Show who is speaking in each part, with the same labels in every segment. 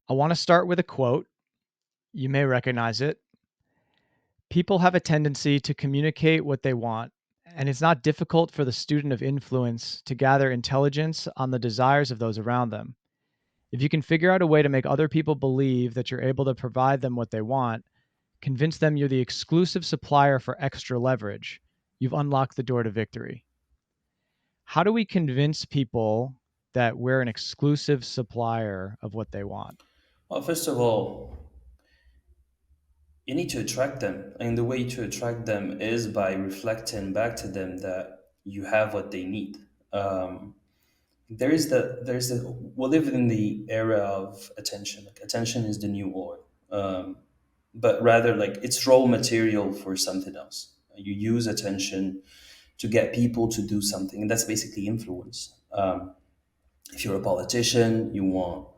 Speaker 1: I want to start with a quote. You may recognize it. People have a tendency to communicate what they want, and it's not difficult for the student of influence to gather intelligence on the desires of those around them. If you can figure out a way to make other people believe that you're able to provide them what they want, convince them you're the exclusive supplier for extra leverage, you've unlocked the door to victory. How do we convince people that we're an exclusive supplier of what they want?
Speaker 2: Well, first of all, you need to attract them. And the way to attract them is by reflecting back to them that you have what they need. Um, there's the we live in the era of attention. Like attention is the new oil, but rather like it's raw material for something else. You use attention to get people to do something, and that's basically influence. If you're a politician, you want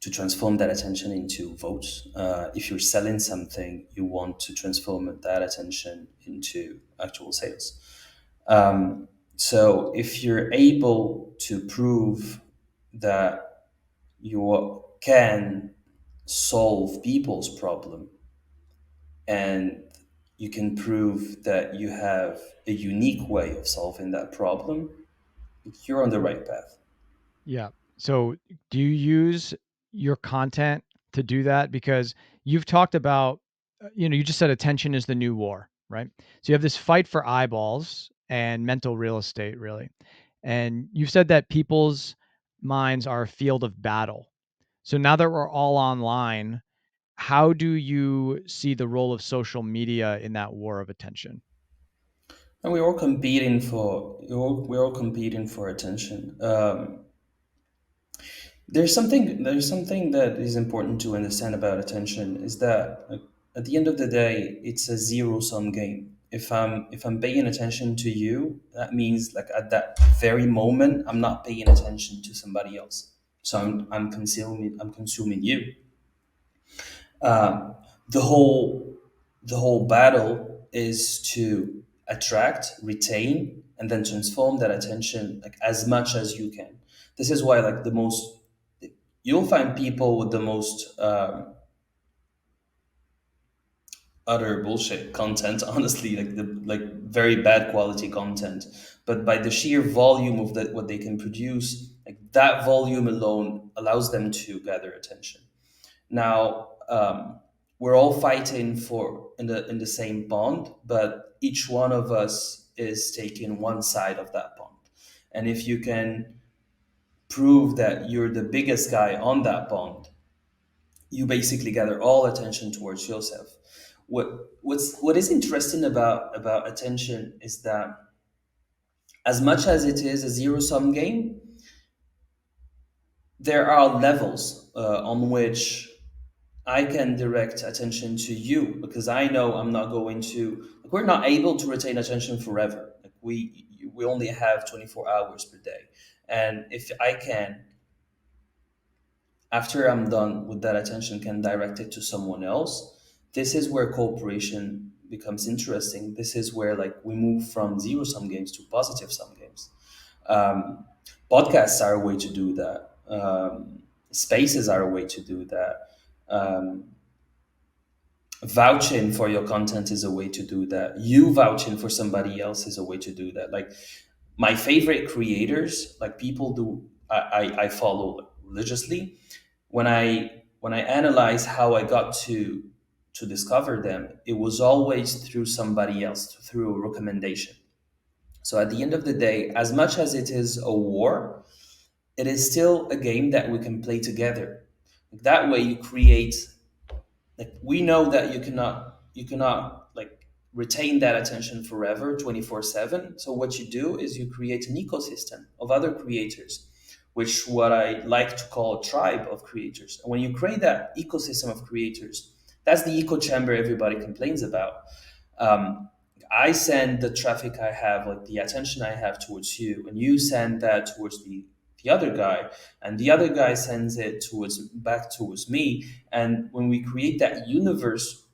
Speaker 2: to transform that attention into votes. If you're selling something, you want to transform that attention into actual sales. So if you're able to prove that you can solve people's problem, and you can prove that you have a unique way of solving that problem, you're on the right path.
Speaker 1: Yeah. So, do you use your content to do that? Because you've talked about, you just said attention is the new war, right? So, you have this fight for eyeballs and mental real estate, really. And you've said that people's minds are a field of battle. So, now that we're all online, how do you see the role of social media in that war of attention?
Speaker 2: And we're all competing for attention. There's something that is important to understand about attention is that like, at the end of the day, it's a zero sum game. If I'm paying attention to you, that means like at that very moment, I'm not paying attention to somebody else. So I'm consuming you. Um, the whole the whole battle is to attract, retain, and then transform that attention like as much as you can. This is why like the most you'll find people with the most utter bullshit content, honestly, like the like very bad quality content, but by the sheer volume of that what they can produce, like that volume alone allows them to gather attention. Now, we're all fighting for in the same bond, but each one of us is taking one side of that bond. And if you can prove that you're the biggest guy on that bond, you basically gather all attention towards yourself. What is interesting about attention is that as much as it is a zero sum game, there are levels on which I can direct attention to you because I know I'm not going to. Like, we're not able to retain attention forever. Like we only have 24 hours per day, and if I can, after I'm done with that attention, can direct it to someone else. This is where cooperation becomes interesting. This is where like we move from zero sum games to positive sum games. Um, Podcasts are a way to do that. Spaces are a way to do that. Um, Vouching for your content is a way to do that. You vouching for somebody else is a way to do that. Like my favorite creators, like people do I follow religiously. When I analyze how I got to discover them, it was always through somebody else, through a recommendation. So at the end of the day, as much as it is a war, it is still a game that we can play together. That way you create, like we know that you cannot like retain that attention forever 24/7. So what you do is you create an ecosystem of other creators, which what I like to call a tribe of creators. And when you create that ecosystem of creators, that's the echo chamber everybody complains about. um, I send the traffic I have, like the attention I have towards you, and you send that towards the other guy, and the other guy sends it towards back towards me. And when we create that universe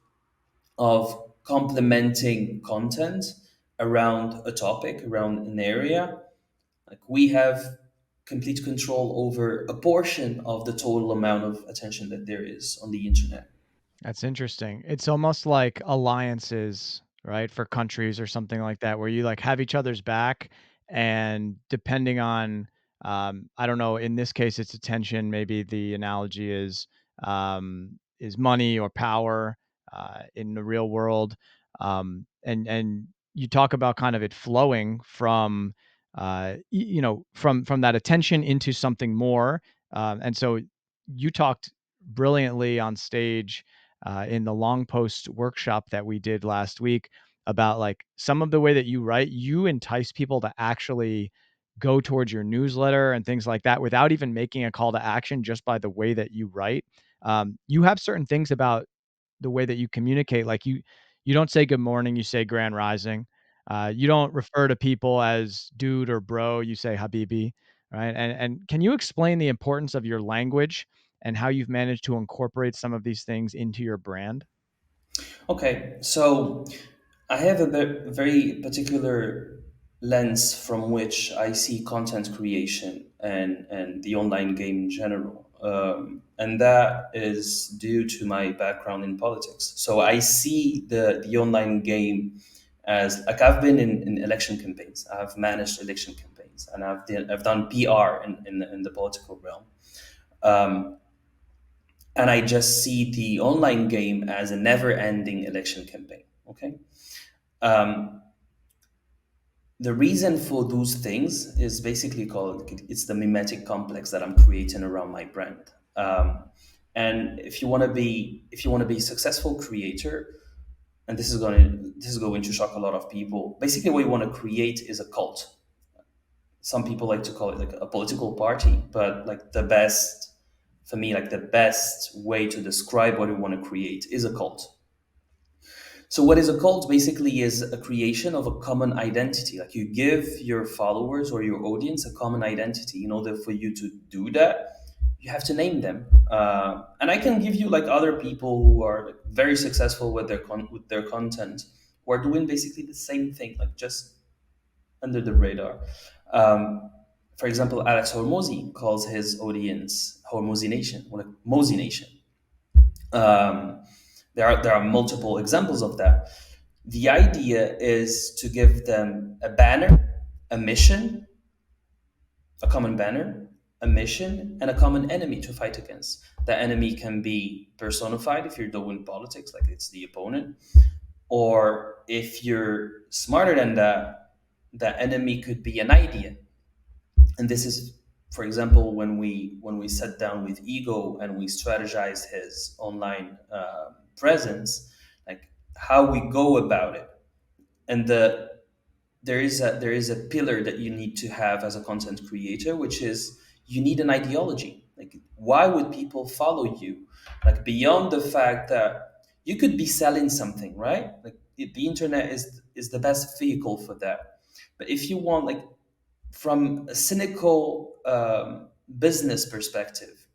Speaker 2: of complementing content around a topic, around an area, like we have complete control over a portion of the total amount of attention that there is on the internet.
Speaker 1: That's interesting. It's almost like alliances, right, for countries or something like that, where you like have each other's back, and depending on, I don't know, in this case, it's attention. Maybe the analogy is money or power in the real world, and you talk about kind of it flowing from, from that attention into something more, and so you talked brilliantly on stage in the long post workshop that we did last week about like some of the way that you write, you entice people to actually go towards your newsletter and things like that without even making a call to action just by the way that you write. You have certain things about the way that you communicate, like you don't say good morning, you say grand rising. You don't refer to people as dude or bro, you say habibi, right? And can you explain the importance of your language and how you've managed to incorporate some of these things into your brand?
Speaker 2: Okay, so I have a very particular lens from which I see content creation and the online game in general. And that is due to my background in politics. So I see the online game as like I've been in election campaigns, I've managed election campaigns, and I've done PR in the political realm. Um, and I just see the online game as a never ending election campaign. Okay. Um, the reason for those things is basically called it's the mimetic complex that I'm creating around my brand. And if you want to be a successful creator, and this is going to shock a lot of people. Basically, what you want to create is a cult. Some people like to call it like a political party, but like the best for me, like the best way to describe what you want to create is a cult. So what is a cult basically is a creation of a common identity. Like you give your followers or your audience a common identity. In order for you to do that, you have to name them. And I can give you like other people who are like, very successful with with their content, who are doing basically the same thing, like just under the radar. Um, for example, Alex Hormozy calls his audience Hormozy Nation or like Mozy Nation. Um, there are multiple examples of that. The idea is to give them a banner, a mission, a common banner, a mission, and a common enemy to fight against. The enemy can be personified if you're doing politics, like it's the opponent, or if you're smarter than that, the enemy could be an idea. And this is, for example, when we sat down with Ego and we strategized his online presence, like how we go about it. And there is a pillar that you need to have as a content creator, which is you need an ideology. Like why would people follow you? Like beyond the fact that you could be selling something, right? Like the internet is the best vehicle for that. But if you want like from a cynical business perspective,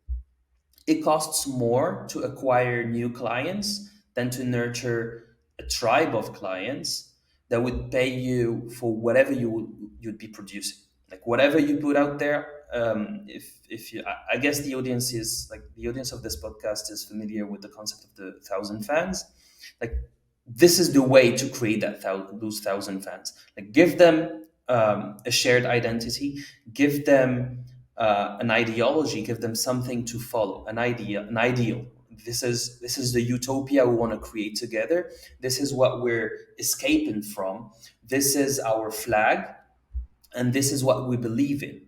Speaker 2: it costs more to acquire new clients than to nurture a tribe of clients that would pay you for whatever you'd be producing. Like whatever you put out there. If you, I guess the audience is like the audience of this podcast is familiar with the concept of the thousand fans. Like this is the way to create those thousand fans. Like give them a shared identity, give them an ideology, give them something to follow, an idea, an ideal. This is the utopia we want to create together. This is what we're escaping from. This is our flag, and this is what we believe in.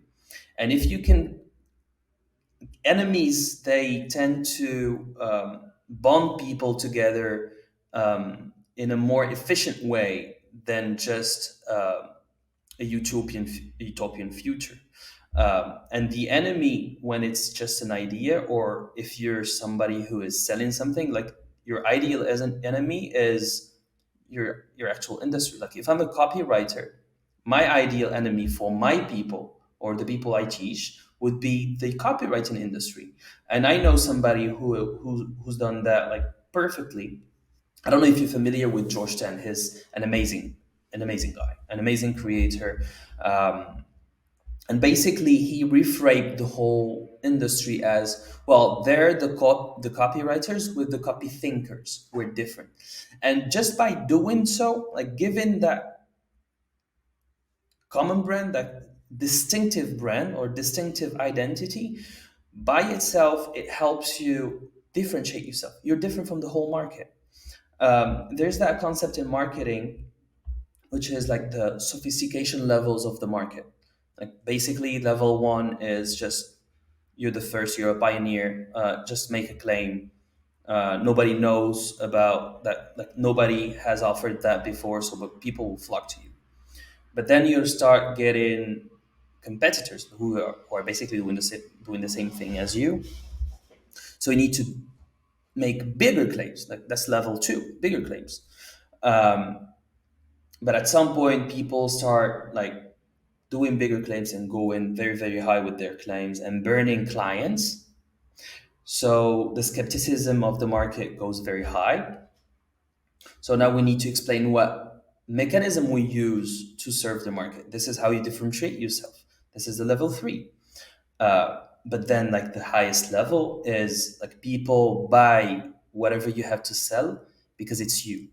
Speaker 2: And if you can, enemies they tend to bond people together in a more efficient way than just a utopian future. And the enemy, when it's just an idea, or if you're somebody who is selling something, like your ideal as an enemy is your actual industry. Like if I'm a copywriter, my ideal enemy for my people or the people I teach would be the copywriting industry. And I know somebody who's done that like perfectly. I don't know if you're familiar with George Tan. He's an amazing guy, an amazing creator. Um, And basically he reframed the whole industry as, well, they're the copywriters with the copy thinkers, we're different. And just by doing so, like given that common brand, that distinctive brand or distinctive identity, by itself it helps you differentiate yourself. You're different from the whole market. There's that concept in marketing, which is like the sophistication levels of the market. Like basically, level one is just you're the first, you're a pioneer. Just make a claim. Nobody knows about that. Like nobody has offered that before, so but people will flock to you. But then you start getting competitors who are basically doing the same thing as you. So you need to make bigger claims. Like that's level two, bigger claims. Um, but at some point, people start like doing bigger claims and going very, very high with their claims and burning clients. So the skepticism of the market goes very high. So now we need to explain what mechanism we use to serve the market. This is how you differentiate yourself. This is the level three. But then, like the highest level is like people buy whatever you have to sell because it's you.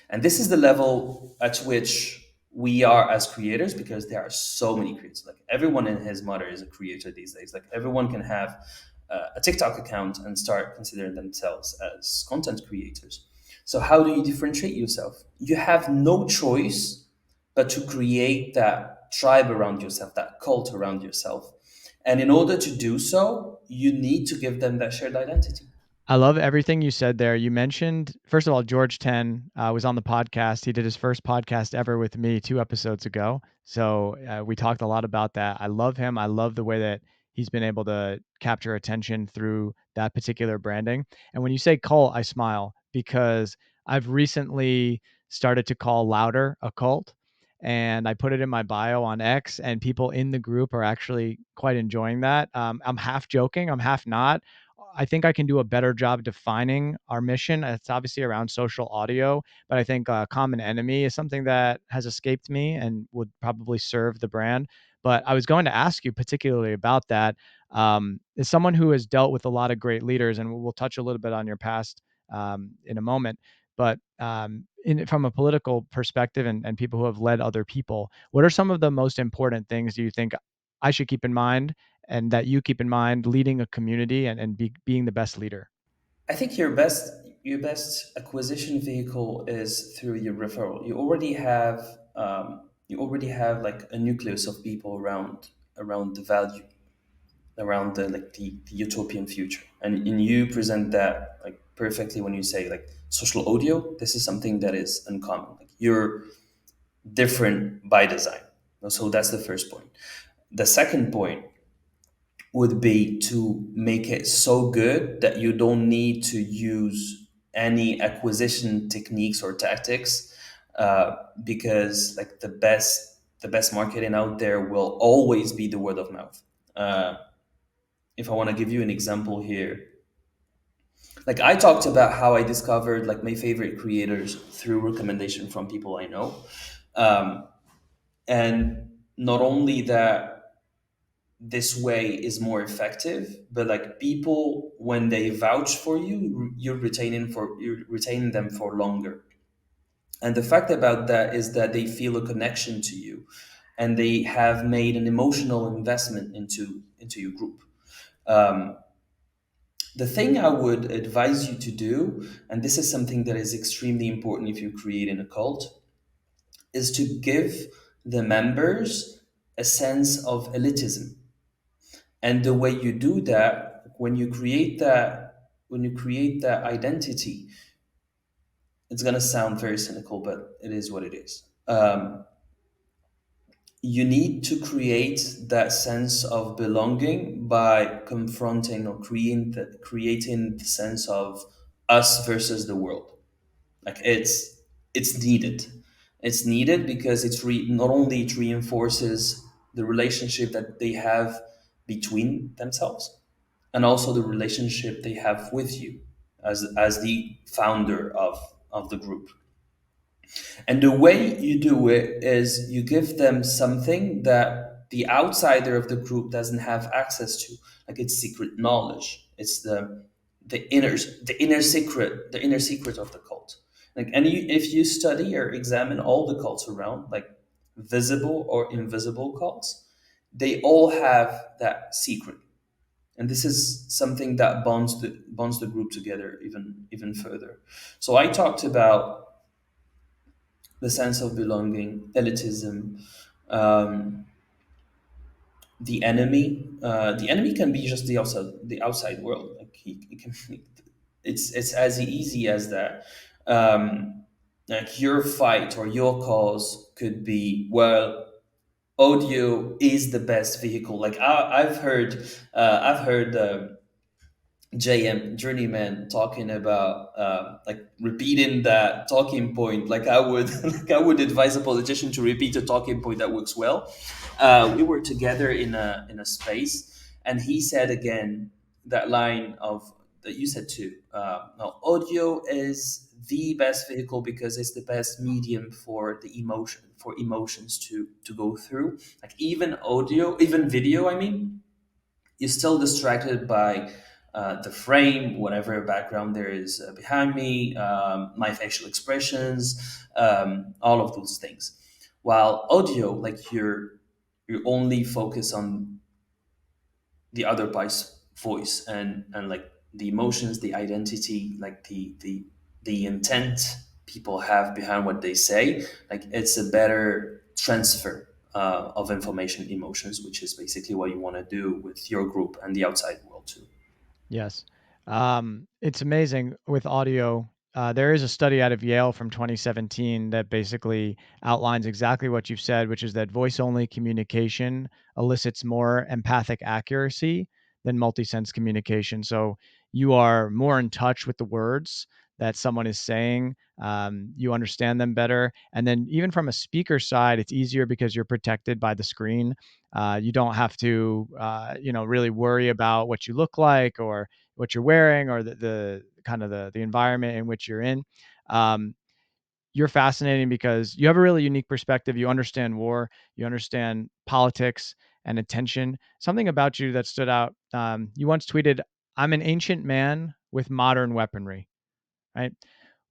Speaker 2: And this is the level at which we are as creators, because there are so many creators. Like everyone and his mother is a creator these days. Like everyone can have a TikTok account and start considering themselves as content creators. So how do you differentiate yourself? You have no choice but to create that tribe around yourself, that cult around yourself. And in order to do so, you need to give them that shared identity.
Speaker 1: I love everything you said there. You mentioned, first of all, George Ten was on the podcast. He did his first podcast ever with me 2 episodes ago. So we talked a lot about that. I love him. I love the way that he's been able to capture attention through that particular branding. And when you say cult, I smile because I've recently started to call Louder a cult. And I put it in my bio on X, and people in the group are actually quite enjoying that. I'm half joking, I'm half not. I think I can do a better job defining our mission. It's obviously around social audio, but I think common enemy is something that has escaped me and would probably serve the brand. But I was going to ask you particularly about that. As someone who has dealt with a lot of great leaders, and we'll touch a little bit on your past in a moment, but from a political perspective and people who have led other people, what are some of the most important things do you think I should keep in mind and that you keep in mind leading a community and being the best leader?
Speaker 2: I think your best acquisition vehicle is through your referral. You already have like a nucleus of people around the value, around the utopian future, and you present that like perfectly when you say like social audio. This is something that is uncommon. Like you're different by design. So that's the first point. The second point would be to make it so good that you don't need to use any acquisition techniques or tactics, because like the best marketing out there will always be the word of mouth. If I want to give you an example here, like I talked about how I discovered like my favorite creators through recommendation from people I know, um, and not only that, this way is more effective, but like people when they vouch for you, you're retaining them for longer. And the fact about that is that they feel a connection to you, and they have made an emotional investment into your group. um, the thing I would advise you to do, and this is something that is extremely important if you're creating a cult, is to give the members a sense of elitism. And the way you do that, when you create that identity, it's gonna sound very cynical, but it is what it is. You need to create that sense of belonging by confronting or creating the sense of us versus the world. Like it's needed. It's needed because not only it reinforces the relationship that they have between themselves, and also the relationship they have with you as the founder of the group. And the way you do it is you give them something that the outsider of the group doesn't have access to. Like it's secret knowledge. It's the inner secret of the cult. Like, and if you study or examine all the cults around, like visible or invisible cults, they all have that secret, and this is something that bonds the group together even further. So I talked about the sense of belonging, elitism, um, the enemy. The enemy can be just the outside world. Like he can, it's as easy as that. Like your fight or your cause could be, well, audio is the best vehicle. Like I've heard JM Journeyman talking about like repeating that talking point. Like I would like I would advise a politician to repeat a talking point that works well. We were together in a space, and he said again that line of that you said too. No, audio is the best vehicle because it's the best medium for the emotions to go through. Like even audio, even video. I mean, you're still distracted by the frame, whatever background there is behind me, my facial expressions, all of those things. While audio, like you only focus on the other party's voice and like the emotions, the identity, like the intent people have behind what they say. Like it's a better transfer of information, emotions, which is basically what you want to do with your group and the outside world too.
Speaker 1: Yes. It's amazing with audio. There is a study out of Yale from 2017 that basically outlines exactly what you've said, which is that voice only communication elicits more empathic accuracy than multisense communication. So you are more in touch with the words that someone is saying. You understand them better. And then, even from a speaker side, it's easier because you're protected by the screen. You don't have to, really worry about what you look like or what you're wearing or the kind of the environment in which you're in. Um, you're fascinating because you have a really unique perspective. You understand war, you understand politics and attention. Something about you that stood out. You once tweeted, "I'm an ancient man with modern weaponry." Right?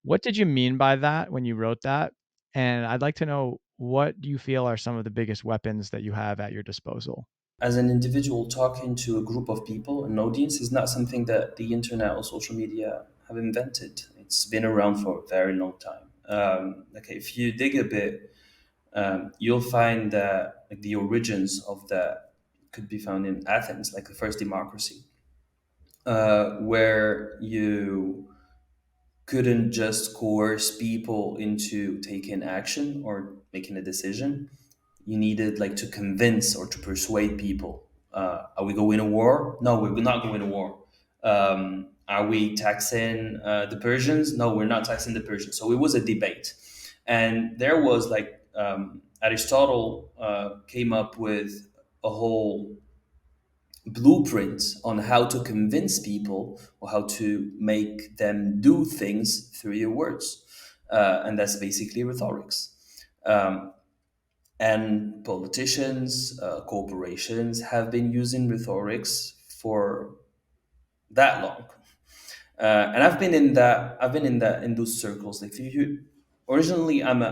Speaker 1: What did you mean by that when you wrote that? And I'd like to know, what do you feel are some of the biggest weapons that you have at your disposal?
Speaker 2: As an individual talking to a group of people, an audience is not something that the internet or social media have invented. It's been around for a very long time. Okay, if you dig a bit, you'll find that like, the origins of that could be found in Athens, like the first democracy, where you couldn't just coerce people into taking action or making a decision. You needed like to convince or to persuade people. Are we going to war? No, we're not going to war. Are we taxing the Persians? No, we're not taxing the Persians. So it was a debate, and there was like Aristotle came up with a whole blueprint on how to convince people or how to make them do things through your words, and that's basically rhetorics. Um, and politicians, corporations have been using rhetorics for that long. And I've been in that. I've been in that in those circles. Like, if you, originally, I'm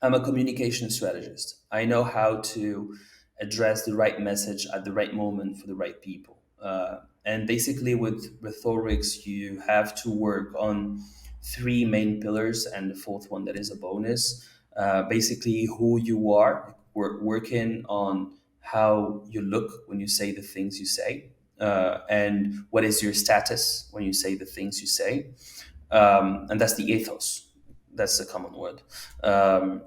Speaker 2: a communication strategist. I know how to address the right message at the right moment for the right people. And basically, with rhetorics, you have to work on three main pillars, and the fourth one that is a bonus. Basically, who you are, working on how you look when you say the things you say, and what is your status when you say the things you say. And that's the ethos. That's a common word. Um,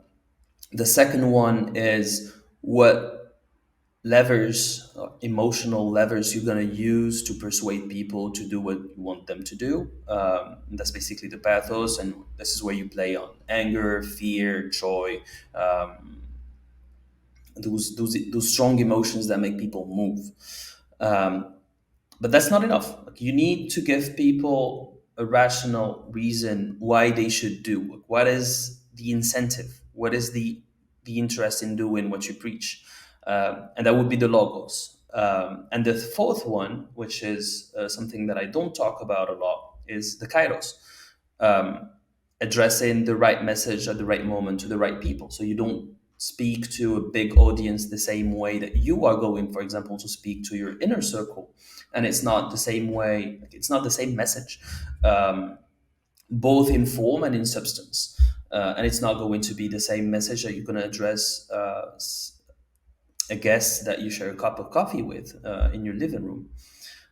Speaker 2: the second one is what levers, emotional levers, you're going to use to persuade people to do what you want them to do. And that's basically the pathos, and this is where you play on anger, fear, joy, um, those strong emotions that make people move. Um, but that's not enough. Like, you need to give people a rational reason why they should do. What is the incentive? What is be interested in doing what you preach. And that would be the logos. And the fourth one, which is something that I don't talk about a lot, is the kairos, um, addressing the right message at the right moment to the right people. So you don't speak to a big audience the same way that you are going, for example, to speak to your inner circle, and it's not the same way. It's not the same message, both in form and in substance. And it's not going to be the same message that you're going to address a guest that you share a cup of coffee with in your living room.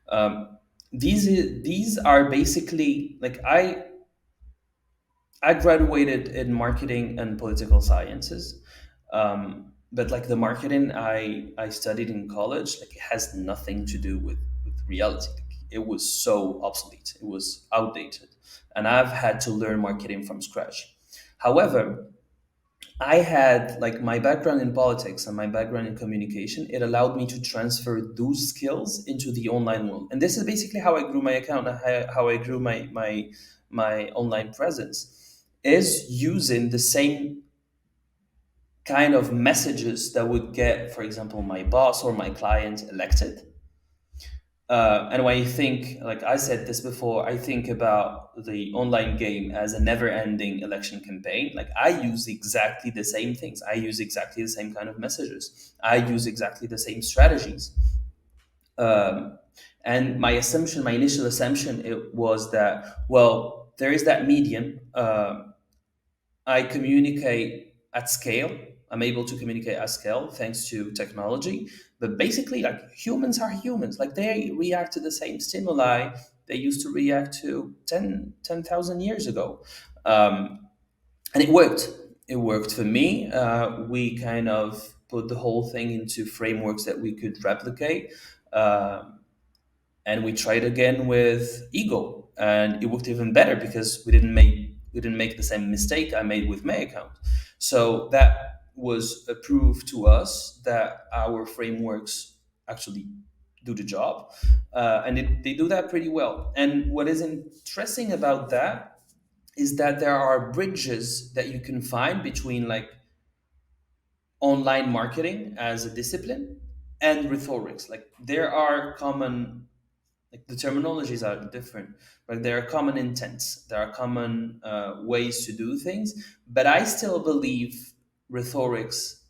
Speaker 2: Um, these are basically like I graduated in marketing and political sciences, but like the marketing I studied in college, like it has nothing to do with reality. Like, it was so obsolete, it was outdated, and I've had to learn marketing from scratch. However, I had like my background in politics and my background in communication. It allowed me to transfer those skills into the online world, and this is basically how I grew my account, and how I grew my online presence, is using the same kind of messages that would get, for example, my boss or my client elected. And when I think, like I said this before, I think about the online game as a never-ending election campaign. Like I use exactly the same things. I use exactly the same kind of messages. I use exactly the same strategies. Um, and my assumption, my initial assumption, it was that, well, there is that medium. I communicate at scale. I'm able to communicate at scale thanks to technology. But basically, like humans are humans. Like they react to the same stimuli they used to react to 10,000 years ago. And it worked. It worked for me. We kind of put the whole thing into frameworks that we could replicate. Um and we tried again with ego, and it worked even better because we didn't make the same mistake I made with my account. So that was a proof to us that our frameworks actually do the job, and they do that pretty well. And what is interesting about that is that there are bridges that you can find between like online marketing as a discipline and rhetorics. Like there are common, like the terminologies are different, but there are common intents, there are common ways to do things, but I still believe rhetorics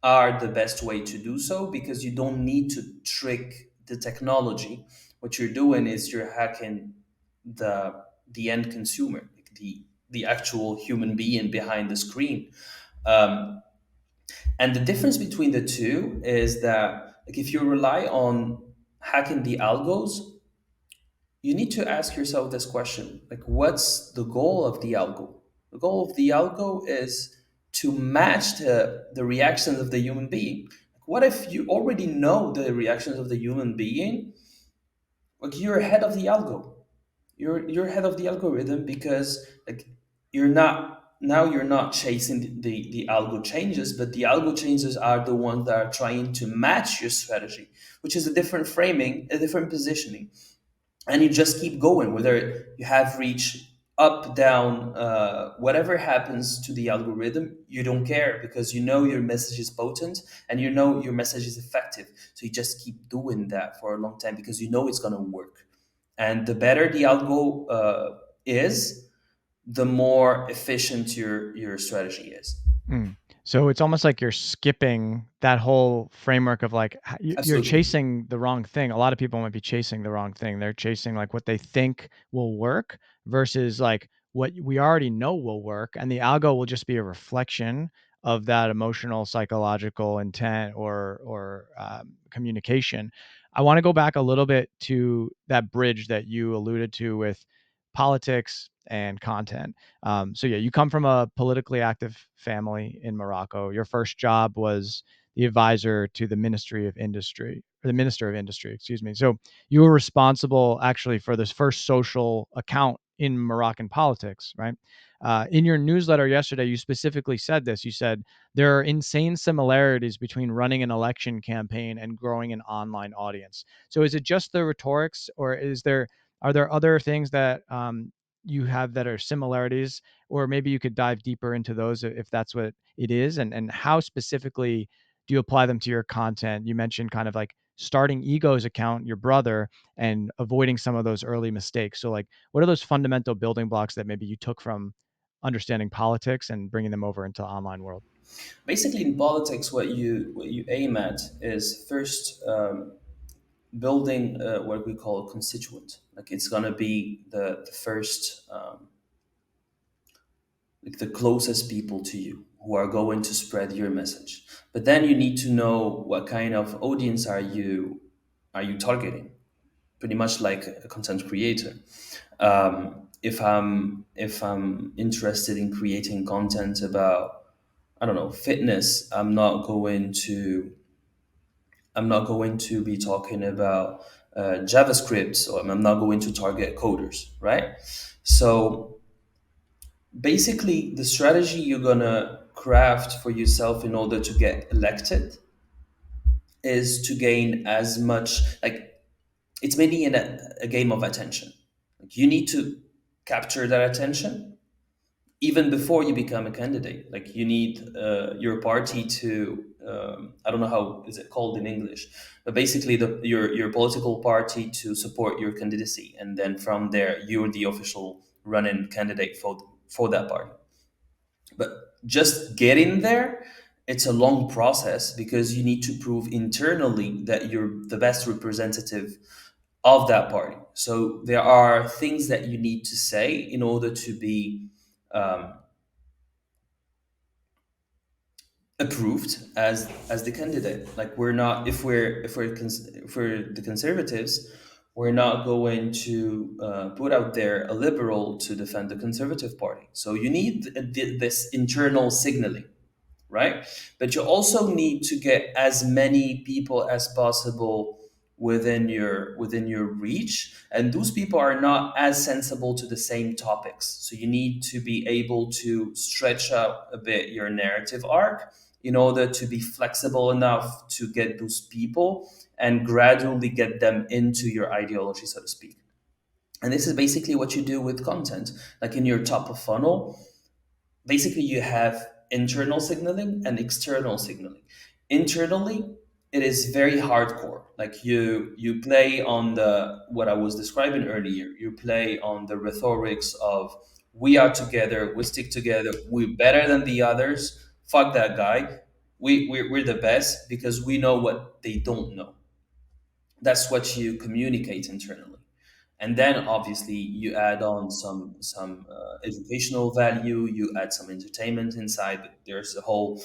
Speaker 2: are the best way to do so because you don't need to trick the technology. What you're doing is you're hacking the the end consumer, like the actual human being behind the screen. um, and the difference between the two is that like if you rely on hacking the algos, you need to ask yourself this question, like what's the goal of the algo? The goal of the algo is to match the reactions of the human being. Like, what if you already know the reactions of the human being? Like you're ahead of the algo. You're ahead of the algorithm because like you're not chasing the algo changes, but the algo changes are the ones that are trying to match your strategy, which is a different framing, a different positioning. And you just keep going whether you have reach up down, whatever happens to the algorithm, you don't care because you know your message is potent and you know your message is effective, so you just keep doing that for a long time because you know it's going to work. And the better the algo is, the more efficient your strategy is.
Speaker 1: Mm. So it's almost like you're skipping that whole framework of like you're
Speaker 2: Absolutely.
Speaker 1: chasing the wrong thing. A lot of people might be chasing the wrong thing. They're chasing like what they think will work versus like what we already know will work, and the algo will just be a reflection of that emotional, psychological intent or communication. I want to go back a little bit to that bridge that you alluded to with politics and content. So yeah, you come from a politically active family in Morocco. Your first job was the advisor to the Ministry of Industry, or the Minister of Industry, excuse me. So you were responsible actually for this first social account in Moroccan politics, right? In your newsletter yesterday, you specifically said this. You said there are insane similarities between running an election campaign and growing an online audience. So is it just the rhetorics, or are there other things that you have that are similarities, or maybe you could dive deeper into those if that's what it is, and how specifically do you apply them to your content? You mentioned kind of like starting Ego's account, your brother, and avoiding some of those early mistakes. So, like, what are those fundamental building blocks that maybe you took from understanding politics and bringing them over into the online world?
Speaker 2: Basically, in politics, what you aim at is first building what we call a constituent. Like it's gonna be the first like the closest people to you who are going to spread your message. But then you need to know what kind of audience are you targeting. Pretty much like a content creator. If I'm interested in creating content about, I don't know, fitness, I'm not going to be talking about JavaScript, or I'm not going to target coders, right? So basically, the strategy you're gonna craft for yourself in order to get elected is to gain as much, like, it's mainly in a game of attention. Like you need to capture that attention even before you become a candidate. Like you need your party to I don't know how is it called in English, but basically your political party to support your candidacy, and then from there you're the official running candidate for that party. But just getting there, it's a long process because you need to prove internally that you're the best representative of that party. So there are things that you need to say in order to be um, approved as the candidate. Like we're not, if we're the conservatives, we're not going to put out there a liberal to defend the conservative party. So you need this internal signaling, right? But you also need to get as many people as possible within your reach, and those people are not as sensible to the same topics. So you need to be able to stretch out a bit your narrative arc in order to be flexible enough to get those people and gradually get them into your ideology, so to speak. And this is basically what you do with content. Like in your top of funnel, basically you have internal signaling and external signaling. Internally, it is very hardcore. Like you play on the what I was describing earlier. You play on the rhetorics of we are together, we stick together, we're better than the others. Fuck that guy. We're the best because we know what they don't know. That's what you communicate internally, and then obviously you add on some educational value, you add some entertainment inside. There's a whole,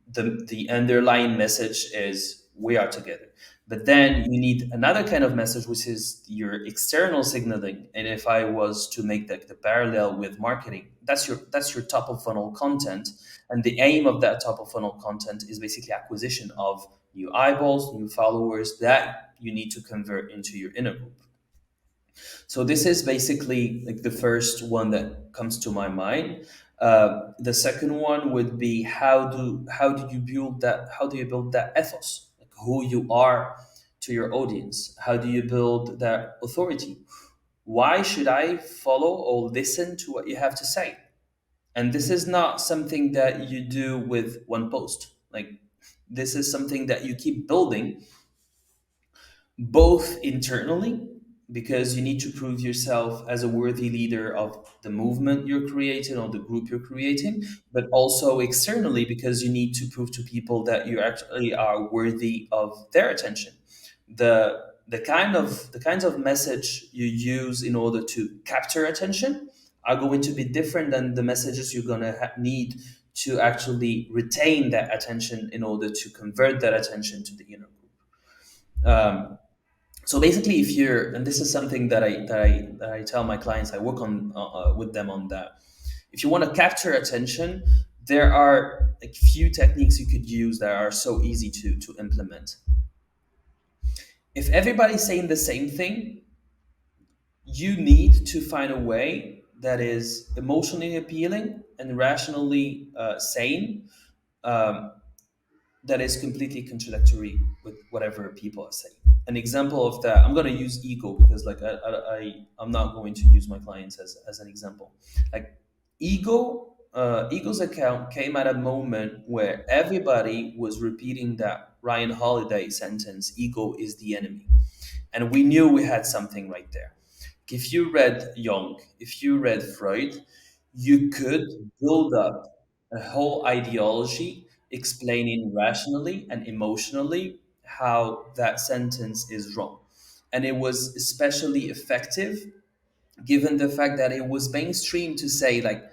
Speaker 2: the underlying message is we are together. But then you need another kind of message, which is your external signaling. And if I was to make the parallel with marketing, that's your top of funnel content. And the aim of that top of funnel content is basically acquisition of new eyeballs, new followers that you need to convert into your inner group. So this is basically like the first one that comes to my mind. The second one would be how do you build that? How do you build that ethos? Like who you are to your audience? How do you build that authority? Why should I follow or listen to what you have to say? And this is not something that you do with one post. Like this is something that you keep building both internally, because you need to prove yourself as a worthy leader of the movement you're creating or the group you're creating, but also externally because you need to prove to people that you actually are worthy of their attention. The kinds of message you use in order to capture attention are going to be different than the messages you're going to need to actually retain that attention in order to convert that attention to the inner group. So basically, if you're, and this is something that I tell my clients, I work on with them on that. If you want to capture attention, there are a few techniques you could use that are so easy to implement. If everybody's saying the same thing, you need to find a way that is emotionally appealing and rationally sane, um, that is completely contradictory with whatever people are saying. an example of that, I'm going to use ego because like I'm not going to use my clients as an example. Like ego's account came at a moment where everybody was repeating that Ryan Holiday sentence, ego is the enemy, and we knew we had something right there. If you read Jung, if you read Freud, you could build up a whole ideology explaining rationally and emotionally how that sentence is wrong. And it was especially effective given the fact that it was mainstream to say, like,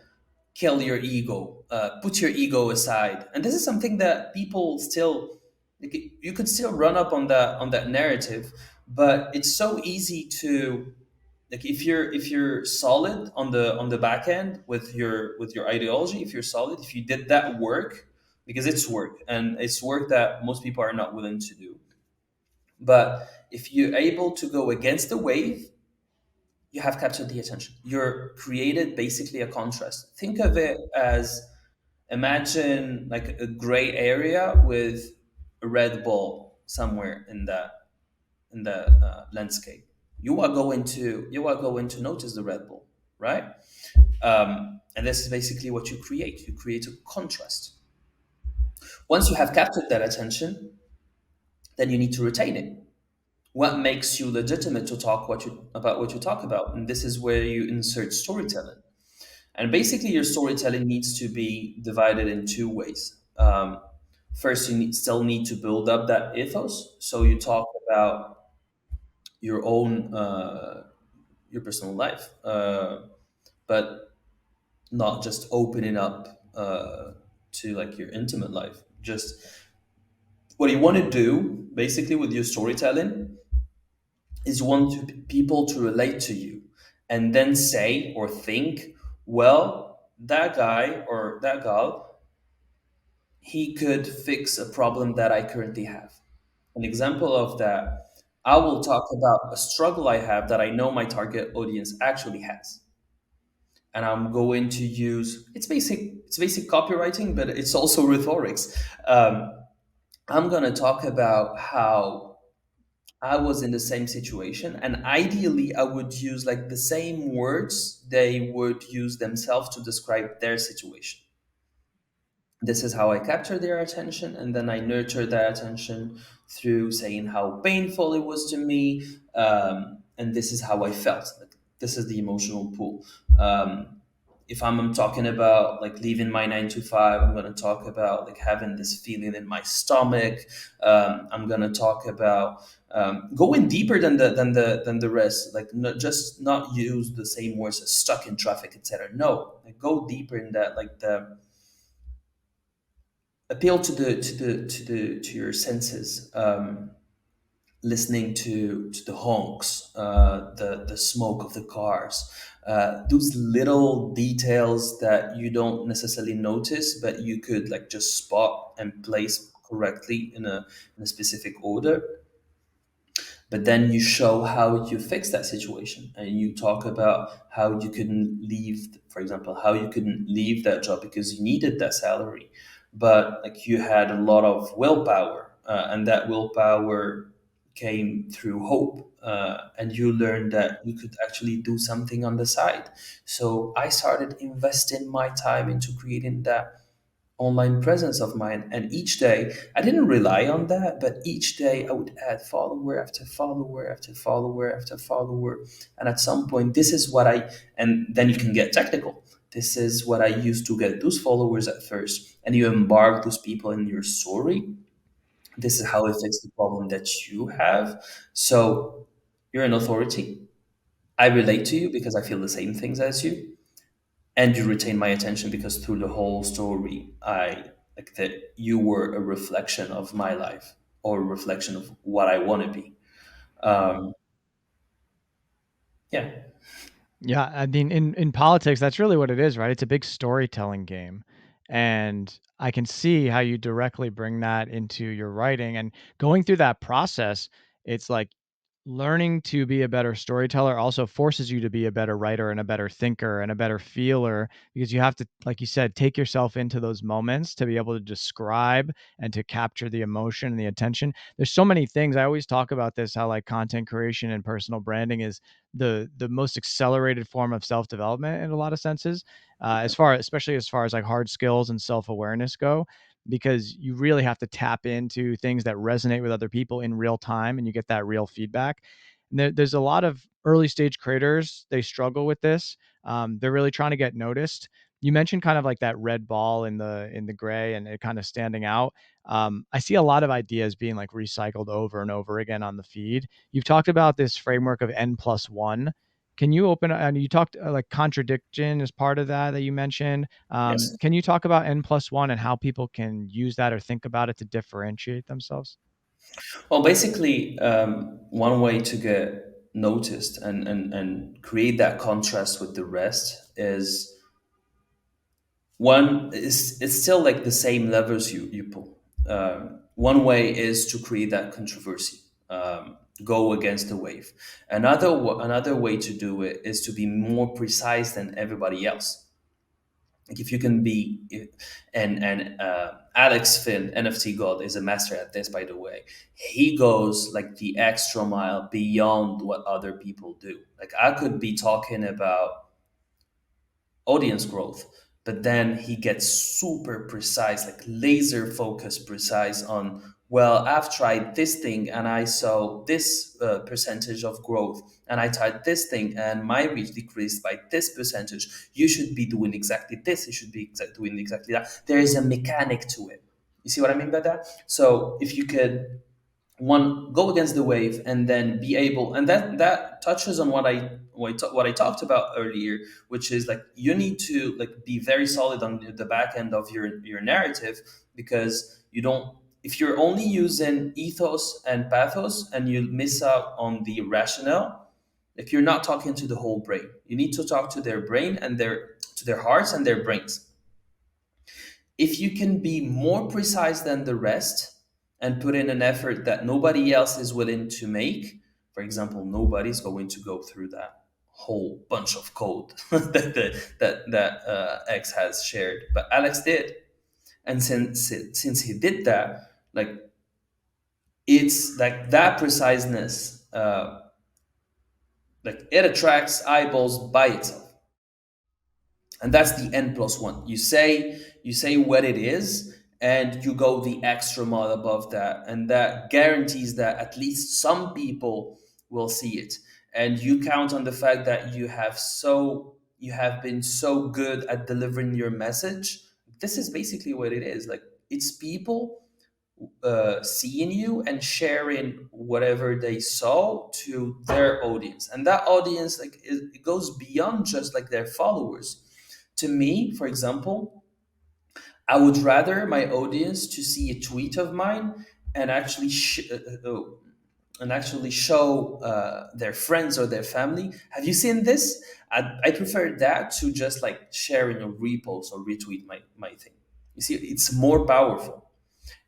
Speaker 2: kill your ego, put your ego aside. And this is something that people still, like, you could still run up on that narrative, but it's so easy to, like, if you're solid on the back end with your ideology, if you're solid, if you did that work, because it's work and it's work that most people are not willing to do, but if you're able to go against the wave, you have captured the attention. You're created basically a contrast. Think of it as, imagine like a gray area with a red ball somewhere in the landscape. You are going to notice the red ball, right? And this is basically what you create. You create a contrast. Once you have captured that attention, then you need to retain it. What makes you legitimate to talk about what you talk about? And this is where you insert storytelling. And basically, your storytelling needs to be divided in two ways. First, still need to build up that ethos. So you talk about your own your personal life, but not just opening up to like your intimate life. Just what you want to do, basically, with your storytelling is you want people to relate to you, and then say or think, well, that guy or that girl, he could fix a problem that I currently have. An example of that, I will talk about a struggle I have that I know my target audience actually has. And I'm going to use, it's basic copywriting, but it's also rhetorics. I'm going to talk about how I was in the same situation, and ideally I would use like the same words they would use themselves to describe their situation. This is how I capture their attention, and then I nurture that attention through saying how painful it was to me, and this is how I felt. Like, this is the emotional pool. If I'm talking about like leaving my 9 to 5, I'm going to talk about like having this feeling in my stomach. I'm going to talk about going deeper than the rest. Like, just not use the same words as stuck in traffic, etc. No, like, go deeper in that, like the appeal to your senses, listening to the honks, the smoke of the cars, those little details that you don't necessarily notice, but you could like just spot and place correctly in a specific order. But then you show how you fix that situation, and you talk about how you couldn't leave, for example, how you couldn't leave that job because you needed that salary, but like you had a lot of willpower, and that willpower came through hope, and you learned that you could actually do something on the side. So I started investing my time into creating that online presence of mine. And each day, I didn't rely on that, but each day I would add follower after follower after follower after follower. And at some point, this is what and then you can get technical. This is what I used to get those followers at first. And you embark those people in your story. This is how it fixes the problem that you have. So you're an authority. I relate to you because I feel the same things as you, and you retain my attention because through the whole story, I like that you were a reflection of my life, or a reflection of what I want to be. um yeah.
Speaker 1: Yeah, I mean, in politics, that's really what it is, right? It's a big storytelling game, and I can see how you directly bring that into your writing, and going through that process, it's like learning to be a better storyteller also forces you to be a better writer and a better thinker and a better feeler, because you have to, like you said, take yourself into those moments to be able to describe and to capture the emotion and the attention. There's so many things. I always talk about this, how like content creation and personal branding is the most accelerated form of self-development in a lot of senses, as far, especially as far as like hard skills and self-awareness go, because you really have to tap into things that resonate with other people in real time and you get that real feedback. And there's a lot of early stage creators, they struggle with this. They're really trying to get noticed. You mentioned kind of like that red ball in the gray and it kind of standing out. I see a lot of ideas being like recycled over and over again on the feed. You've talked about this framework of N+1. Can you open, and you talked like contradiction is part of that you mentioned.
Speaker 2: Yes.
Speaker 1: Can you talk about N+1 and how people can use that or think about it to differentiate themselves?
Speaker 2: Well, basically, one way to get noticed and create that contrast with the rest is one is it's still like the same levers you pull. One way is to create that controversy, go against the wave. Another way to do it is to be more precise than everybody else. Like if you can be, and Alex Finn, NFT God, is a master at this, by the way. He goes like the extra mile beyond what other people do. Like I could be talking about audience growth, but then he gets super precise, like laser focused precise on, well, I've tried this thing and I saw this percentage of growth, and I tried this thing and my reach decreased by this percentage. You should be doing exactly this, you should be doing exactly that. There is a mechanic to it. You see what I mean by that? So if you could, one, go against the wave and then be able, and that touches on what I talked about earlier, which is like you need to like be very solid on the back end of your narrative, because you don't, if you're only using ethos and pathos and you miss out on the rationale, like you're not talking to the whole brain. You need to talk to their brain and their, to their hearts and their brains. If you can be more precise than the rest and put in an effort that nobody else is willing to make, for example, nobody's going to go through that whole bunch of code that X has shared, but Alex did, and since he did that, like it's like that preciseness, like it attracts eyeballs by itself. And that's the N+1. You say what it is, and you go the extra mile above that, and that guarantees that at least some people will see it. And you count on the fact that you have been so good at delivering your message. This is basically what it is. Like it's people seeing you and sharing whatever they saw to their audience, and that audience, like it goes beyond just like their followers. To me, for example, I would rather my audience to see a tweet of mine and actually show their friends or their family, have you seen this? I prefer that to just like sharing a repost or retweet my thing. You see, it's more powerful.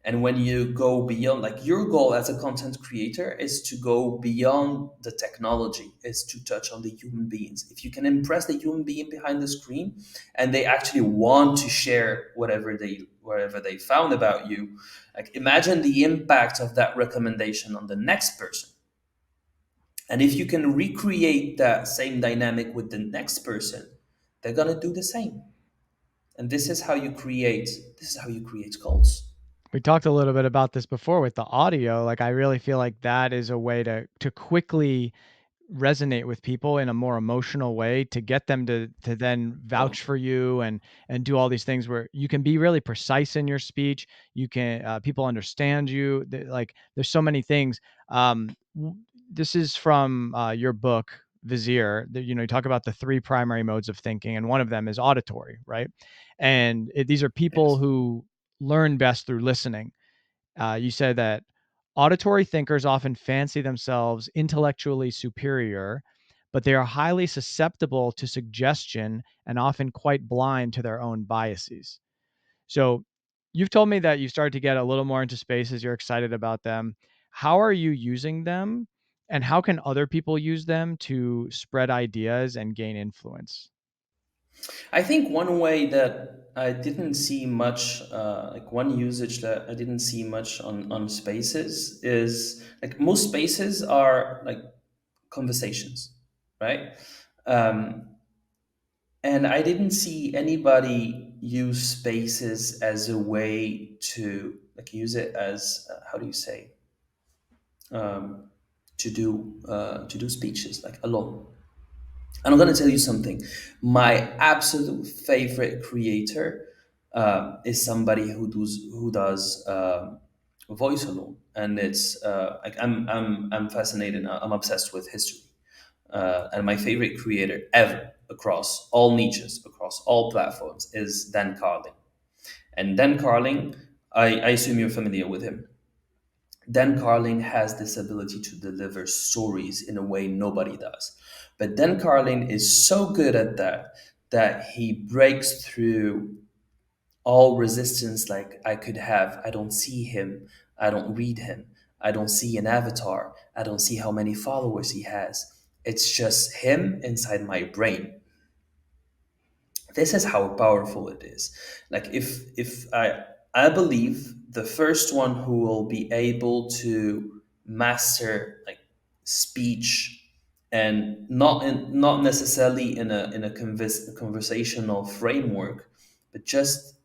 Speaker 2: And when you go beyond, like your goal as a content creator is to go beyond the technology, is to touch on the human beings. If you can impress the human being behind the screen and they actually want to share whatever they found about you, like imagine the impact of that recommendation on the next person. And if you can recreate that same dynamic with the next person, they're gonna do the same. And this is how you create cults.
Speaker 1: We talked a little bit about this before with the audio. Like I really feel like that is a way to quickly resonate with people in a more emotional way to get them to then
Speaker 2: Well,
Speaker 1: vouch for you and do all these things where you can be really precise in your speech. You can people understand you. Like there's so many things. This is from your book Vizier. You know, you talk about the three primary modes of thinking, and one of them is auditory, right? And these are people
Speaker 2: yes.
Speaker 1: who learn best through listening. You said that auditory thinkers often fancy themselves intellectually superior, but they are highly susceptible to suggestion and often quite blind to their own biases. So, you've told me that you started to get a little more into spaces, you're excited about them. How are you using them? And how can other people use them to spread ideas and gain influence?
Speaker 2: I think one way that I didn't see much, like one usage that I didn't see much on spaces is like most spaces are like conversations, right? Um, and I didn't see anybody use spaces as a way to like use it as how do you say um, to do speeches like alone. And I'm going to tell you something. My absolute favorite creator is somebody who does voice alone, and it's like I'm fascinated. I'm obsessed with history, and my favorite creator ever across all niches, across all platforms, is Dan Carlin. And Dan Carlin, I assume you're familiar with him. Dan Carlin has this ability to deliver stories in a way nobody does. But Dan Carlin is so good at that that he breaks through all resistance like I could have. I don't see him. I don't read him. I don't see an avatar. I don't see how many followers he has. It's just him inside my brain. This is how powerful it is. Like if I believe the first one who will be able to master like speech, and not necessarily in a conversational framework, but just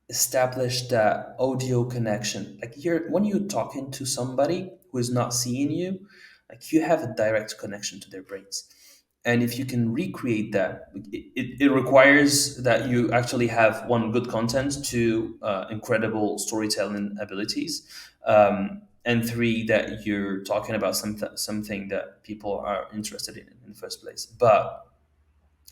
Speaker 2: establish that audio connection. Like you're when you're talking to somebody who is not seeing you, like you have a direct connection to their brains. And if you can recreate that, it requires that you actually have one good content, two incredible storytelling abilities, and three that you're talking about something that people are interested in the first place. But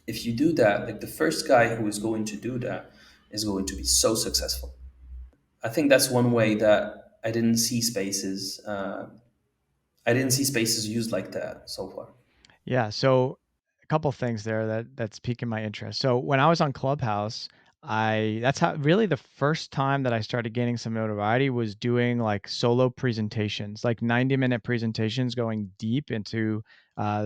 Speaker 2: if you do that, like the first guy who is going to do that is going to be so successful. I think that's one way that I didn't see spaces. I didn't see spaces used like that so far.
Speaker 1: Yeah, so a couple things there that's piquing my interest. So when I was on Clubhouse, I that's how really the first time that I started gaining some notoriety was doing like solo presentations, like 90-minute presentations going deep into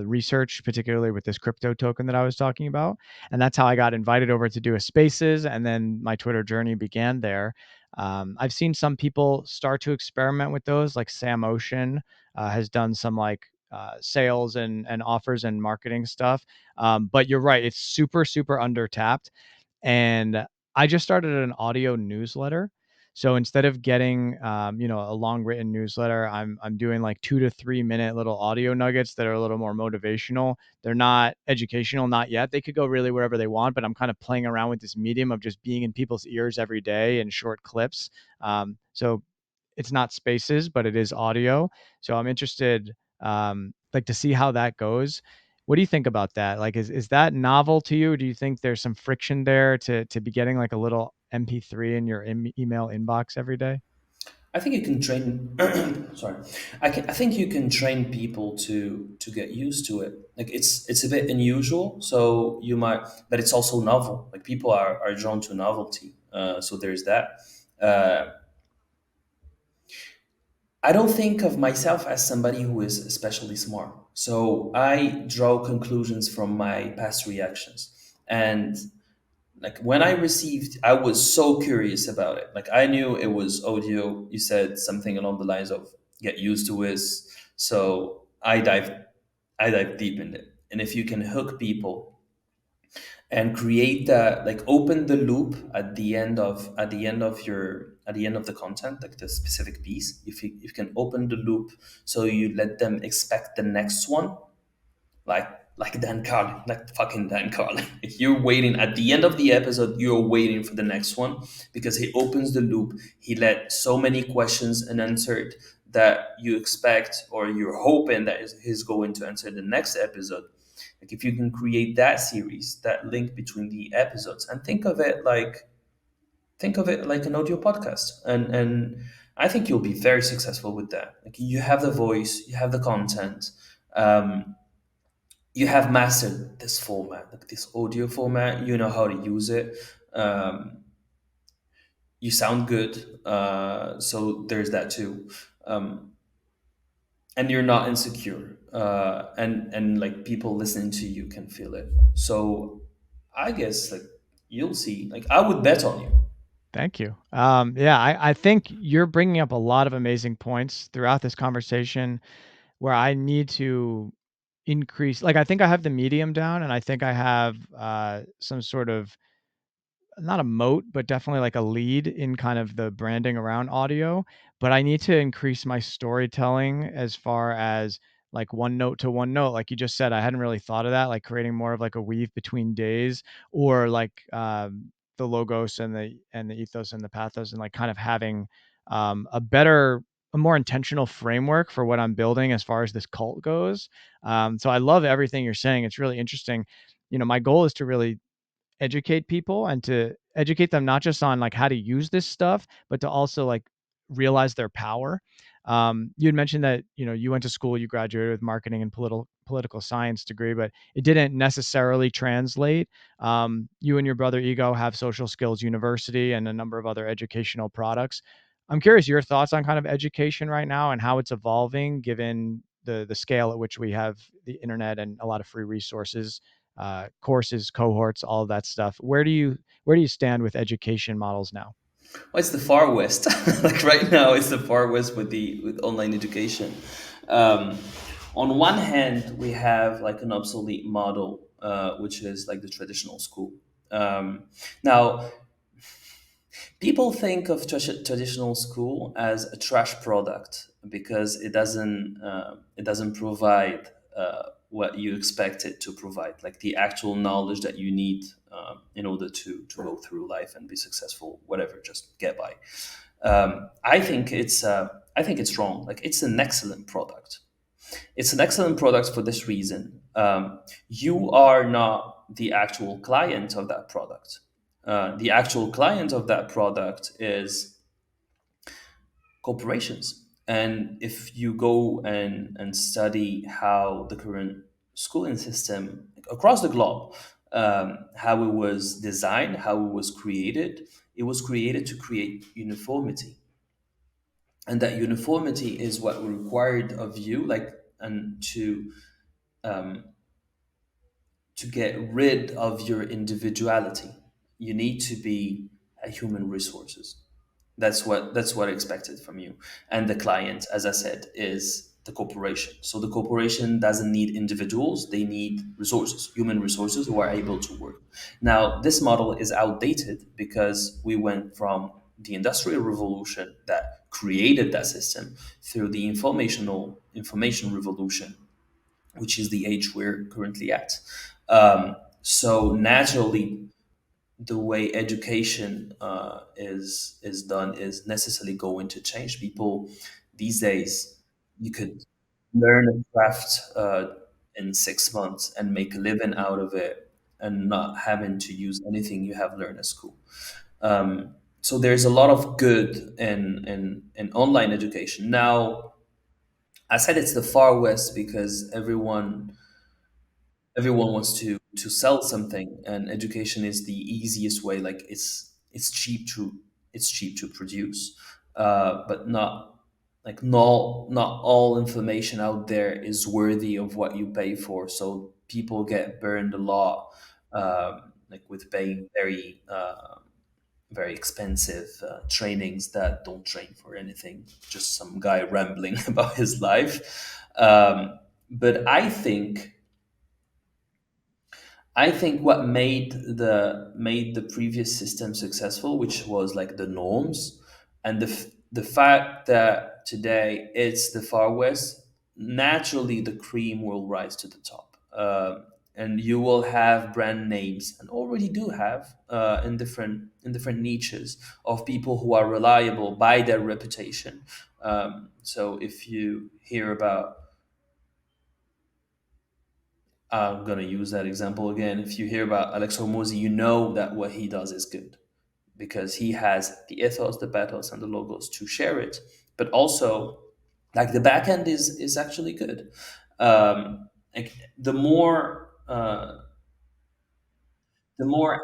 Speaker 1: research, particularly with this crypto token that I was talking about. And that's how I got invited over to do a spaces, and then my Twitter journey began there. I've seen some people start to experiment with those, like Sam Ocean has done some like sales and offers and marketing stuff. But you're right; it's super under tapped. And I just started an audio newsletter. So instead of getting a long written newsletter, I'm doing like 2 to 3 minute little audio nuggets that are a little more motivational. They're not educational, not yet. They could go really wherever they want, but I'm kind of playing around with this medium of just being in people's ears every day in short clips. So it's not spaces, but it is audio. So I'm interested, like to see how that goes. What do you think about that? Like, is that novel to you? Do you think there's some friction there to be getting like a little MP3 in your email inbox every day?
Speaker 2: I think you can train. Sorry, I think you can train people to get used to it. Like it's a bit unusual, so you might, but it's also novel. Like people are drawn to novelty. So there's that. Uh, I don't think of myself as somebody who is especially smart. So I draw conclusions from my past reactions. And like when I received, I was so curious about it. Like I knew it was audio. You said something along the lines of get used to this. So I dive deep in it. And if you can hook people and create that, like open the loop at the end of the content, like the specific piece, if you can open the loop so you let them expect the next one, like Dan Carlin, like fucking Dan Carlin. If you're waiting at the end of the episode, you're waiting for the next one because he opens the loop. He let so many questions unanswered that you expect or you're hoping that he's going to answer the next episode. Like if you can create that series, that link between the episodes, and think of it like an audio podcast, and I think you'll be very successful with that. Like you have the voice, you have the content. You have mastered this format, like this audio format. You know how to use it. You sound good, so there's that too. Um, and you're not insecure, and like people listening to you can feel it. So I guess like you'll see, like I would bet on you.
Speaker 1: Thank you. Yeah, I think you're bringing up a lot of amazing points throughout this conversation where I need to increase. Like, I think I have the medium down, and I think I have some sort of, not a moat, but definitely like a lead in kind of the branding around audio. But I need to increase my storytelling as far as like one note to one note. Like you just said, I hadn't really thought of that, like creating more of like a weave between days, or like the logos and the ethos and the pathos, and like kind of having a better, a more intentional framework for what I'm building as far as this cult goes. So I love everything you're saying. It's really interesting. My goal is to really educate people and to educate them not just on like how to use this stuff, but to also like realize their power. You had mentioned that you went to school, you graduated with marketing and political science degree, but it didn't necessarily translate. You and your brother Ego have Social Skills University and a number of other educational products. I'm curious your thoughts on kind of education right now and how it's evolving given the scale at which we have the internet and a lot of free resources, courses, cohorts, all of that stuff. Where do you stand with education models now?
Speaker 2: Well, it's the far west. Like right now, it's the far west with the with online education. Um, on one hand, we have like an obsolete model, which is like the traditional school. Now, people think of traditional school as a trash product because it doesn't provide what you expect it to provide, like the actual knowledge that you need in order to go through life and be successful, whatever, just get by. I think it's wrong. Like it's an excellent product. It's an excellent product for this reason. You are not the actual client of that product. The actual client of that product is corporations. And if you go and study how the current schooling system across the globe, how it was designed, how it was created to create uniformity. And that uniformity is what required of you, like, and um, to get rid of your individuality. You need to be a human resources. That's what expected from you. And the client, as I said, is the corporation. So the corporation doesn't need individuals, they need resources, human resources who are able to work. Now, this model is outdated because we went from the industrial revolution that created that system through the information revolution, which is the age we're currently at. So naturally, the way education is done is necessarily going to change. People these days, you could learn a craft in 6 months and make a living out of it, and not having to use anything you have learned at school. So there's a lot of good in online education. Now, I said it's the far west because everyone wants to sell something, and education is the easiest way. Like it's cheap to produce, but not all information out there is worthy of what you pay for. So people get burned a lot, like with paying very expensive trainings that don't train for anything, just some guy rambling about his life. But I think what made the previous system successful, which was like the norms, and the fact that today it's the far west, naturally the cream will rise to the top, and you will have brand names, and already do have in different niches of people who are reliable by their reputation. So if you hear about, I'm going to use that example again. If you hear about Alex Hormozy, you know that what he does is good because he has the ethos, the pathos, and the logos to share it. But also, like the back end is actually good. Like the more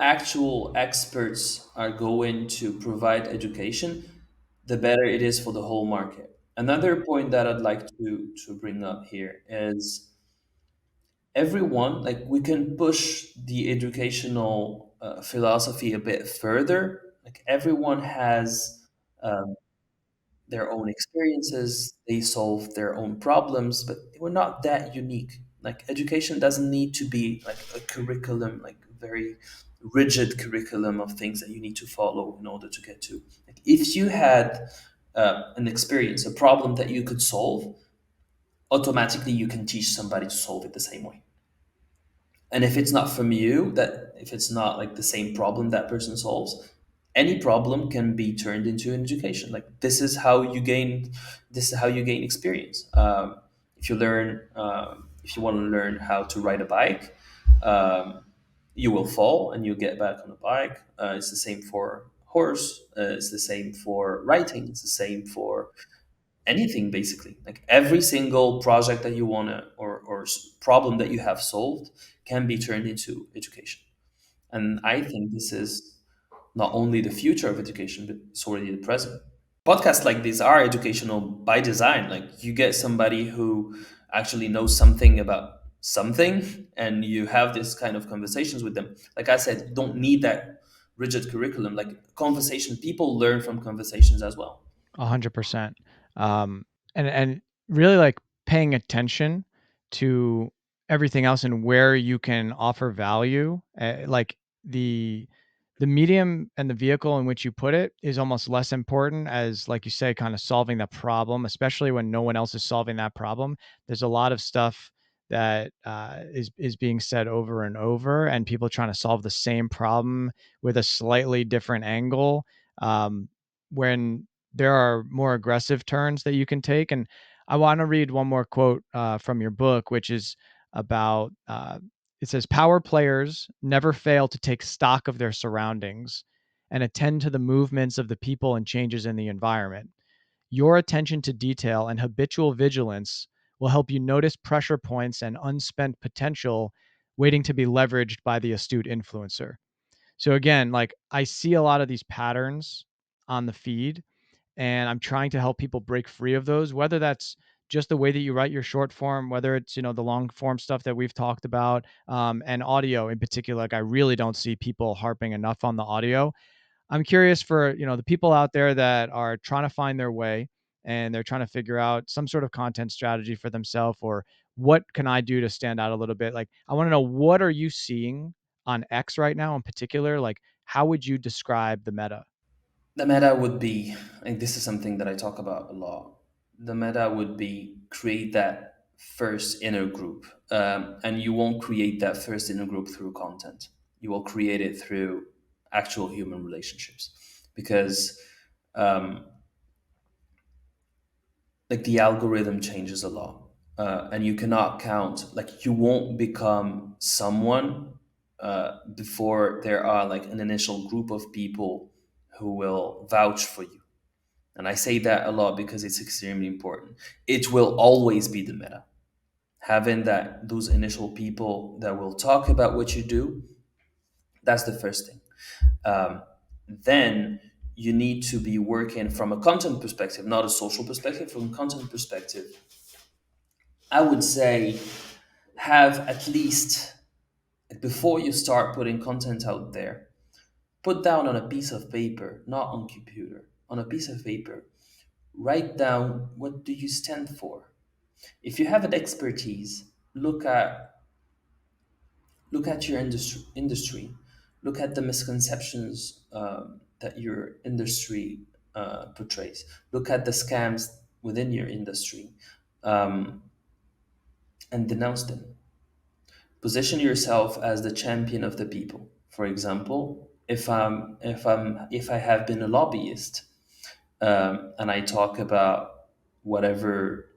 Speaker 2: actual experts are going to provide education, the better it is for the whole market. Another point that I'd like to bring up here is everyone, like we can push the educational philosophy a bit further. Like everyone has um, their own experiences, they solve their own problems, but we're not that unique. Like education doesn't need to be like a curriculum, like a very rigid curriculum of things that you need to follow in order to get to. Like if you had an experience, a problem that you could solve, automatically you can teach somebody to solve it the same way. And if it's not from you, that if it's not like the same problem that person solves, any problem can be turned into an education. Like this is how you gain experience. If you learn if you want to learn how to ride a bike, um, you will fall and you get back on the bike. It's the same for horse. It's the same for writing. It's the same for anything basically. Like every single project that you want to or problem that you have solved can be turned into education. And I think this is not only the future of education, but it's already the present. Podcasts like these are educational by design. Like you get somebody who actually knows something about something and you have this kind of conversations with them. Like I said, you don't need that rigid curriculum. Like conversation, people learn from conversations as well.
Speaker 1: 100%. Um, and really, like, paying attention to everything else and where you can offer value, like, the the medium and the vehicle in which you put it is almost less important as, like you say, kinda solving the problem, especially when no one else is solving that problem. There's a lot of stuff that, is being said over and over, and people trying to solve the same problem with a slightly different angle, when there are more aggressive turns that you can take. And I want to read one more quote from your book, which is about it says, "Power players never fail to take stock of their surroundings and attend to the movements of the people and changes in the environment. Your attention to detail and habitual vigilance will help you notice pressure points and unspent potential waiting to be leveraged by the astute influencer." So again, like I see a lot of these patterns on the feed, and I'm trying to help people break free of those, whether that's just the way that you write your short form, whether it's, the long form stuff that we've talked about, and audio in particular. Like I really don't see people harping enough on the audio. I'm curious for, the people out there that are trying to find their way and they're trying to figure out some sort of content strategy for themselves, or what can I do to stand out a little bit? Like I want to know, what are you seeing on X right now in particular? Like how would you describe the meta?
Speaker 2: The meta would be, and this is something that I talk about a lot. The meta would be create that first inner group, and you won't create that first inner group through content. You will create it through actual human relationships, because um, like the algorithm changes a lot, and you cannot count. Like you won't become someone before there are like an initial group of people who will vouch for you. And I say that a lot because it's extremely important. It will always be the meta. Having that those initial people that will talk about what you do, that's the first thing. Then you need to be working from a content perspective, not a social perspective. From a content perspective, I would say have at least, before you start putting content out there, put down on a piece of paper, not on computer, on a piece of paper, write down what do you stand for. If you have an expertise, look at your industry, look at the misconceptions that your industry portrays, look at the scams within your industry, um, and denounce them. Position yourself as the champion of the people. For example, if I have been a lobbyist, and I talk about whatever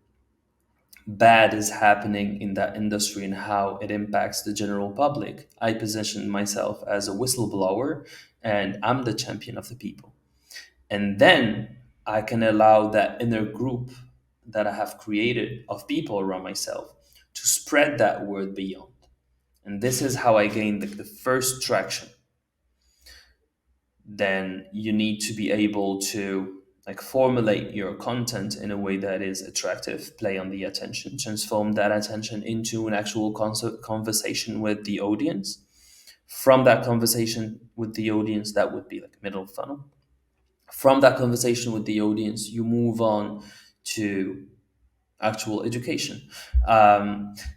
Speaker 2: bad is happening in that industry and how it impacts the general public, I position myself as a whistleblower and I'm the champion of the people. And then I can allow that inner group that I have created of people around myself to spread that word beyond. And this is how I gained the first traction. Then you need to be able to like formulate your content in a way that is attractive, play on the attention, transform that attention into an actual conversation with the audience. From that conversation with the audience, that would be like middle funnel. From that conversation with the audience, you move on to actual education.